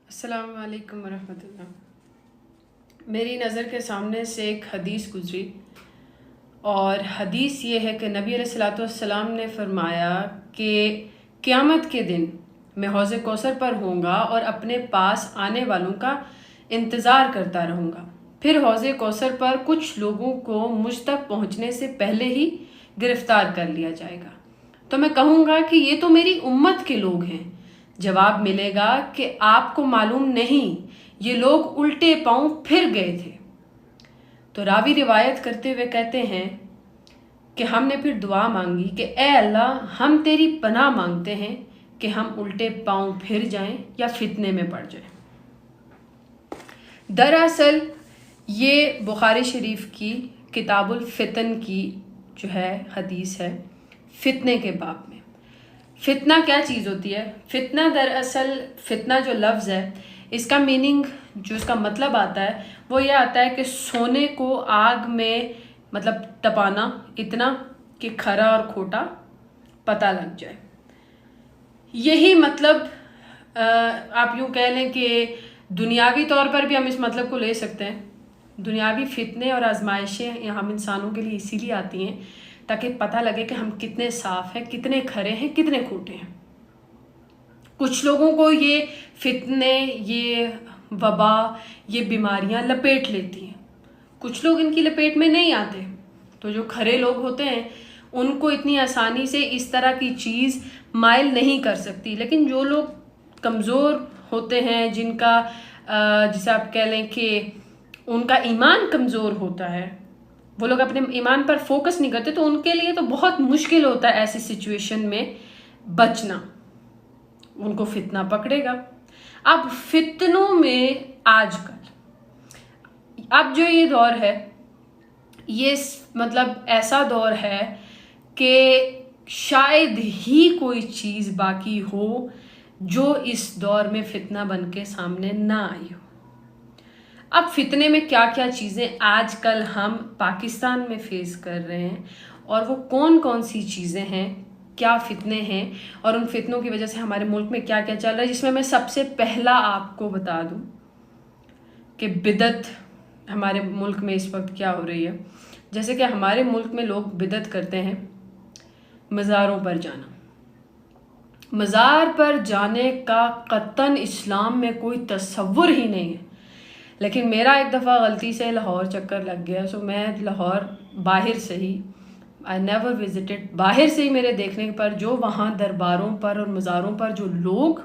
अस्सलाम वालेकुम वरहमतुल्लाह। मेरी नज़र के सामने से एक हदीस गुजरी और हदीस ये है कि नबी अलैहिस्सलातु वस्सलाम ने फरमाया कि क़यामत के दिन मैं हौज़ कौसर पर होऊंगा और अपने पास आने वालों का इंतज़ार करता रहूँगा। फिर हौज़ कौसर पर कुछ लोगों को मुझ तक पहुँचने से पहले ही गिरफ़्तार कर लिया जाएगा, तो मैं कहूँगा कि ये तो मेरी उम्मत के लोग हैं। जवाब मिलेगा कि आपको मालूम नहीं, ये लोग उल्टे पांव फिर गए थे। तो रावी रिवायत करते हुए कहते हैं कि हमने फिर दुआ मांगी कि ए अल्लाह, हम तेरी पनाह मांगते हैं कि हम उल्टे पांव फिर जाएं या फितने में पड़ जाएं। दरअसल ये बुखारी शरीफ की किताबुल फितन की जो है हदीस है, फितने के बाब में। फितना क्या चीज़ होती है? फितना दरअसल, फितना जो लफ्ज़ है, इसका मीनिंग जो इसका मतलब आता है वो ये आता है कि सोने को आग में मतलब तपाना इतना कि खरा और खोटा पता लग जाए। यही मतलब आप यूँ कह लें कि दुनियावी तौर पर भी हम इस मतलब को ले सकते हैं। दुनियावी फितने और आजमाइशें हम इंसानों के लिए इसीलिए आती हैं ताकि पता लगे कि हम कितने साफ़ हैं, कितने खरे हैं, कितने खोटे हैं। कुछ लोगों को ये फितने, ये वबा, ये बीमारियां लपेट लेती हैं, कुछ लोग इनकी लपेट में नहीं आते। तो जो खरे लोग होते हैं उनको इतनी आसानी से इस तरह की चीज़ माइल नहीं कर सकती। लेकिन जो लोग कमज़ोर होते हैं, जिनका जिसे आप कह लें कि उनका ईमान कमज़ोर होता है, वो लोग अपने ईमान पर फोकस नहीं करते, तो उनके लिए तो बहुत मुश्किल होता है ऐसी सिचुएशन में बचना। उनको फितना पकड़ेगा। अब फितनों में आजकल अब जो ये दौर है, ये मतलब ऐसा दौर है कि शायद ही कोई चीज़ बाकी हो जो इस दौर में फितना बन के सामने ना आई हो। अब फितने में क्या क्या चीज़ें आजकल हम पाकिस्तान में फेस कर रहे हैं और वो कौन कौन सी चीज़ें हैं, क्या फितने हैं और उन फितनों की वजह से हमारे मुल्क में क्या क्या चल रहा है, जिसमें मैं सबसे पहला आपको बता दूं कि बिदत हमारे मुल्क में इस वक्त क्या हो रही है। जैसे कि हमारे मुल्क में लोग बिदत करते हैं मज़ारों पर जाना। मज़ार पर जाने का कतन इस्लाम में कोई तसव्वुर ही नहीं है। लेकिन मेरा एक दफ़ा गलती से लाहौर चक्कर लग गया, सो मैं लाहौर बाहर से ही, आई नेवर विजिटेड, बाहर से ही मेरे देखने पर जो वहाँ दरबारों पर और मज़ारों पर जो लोग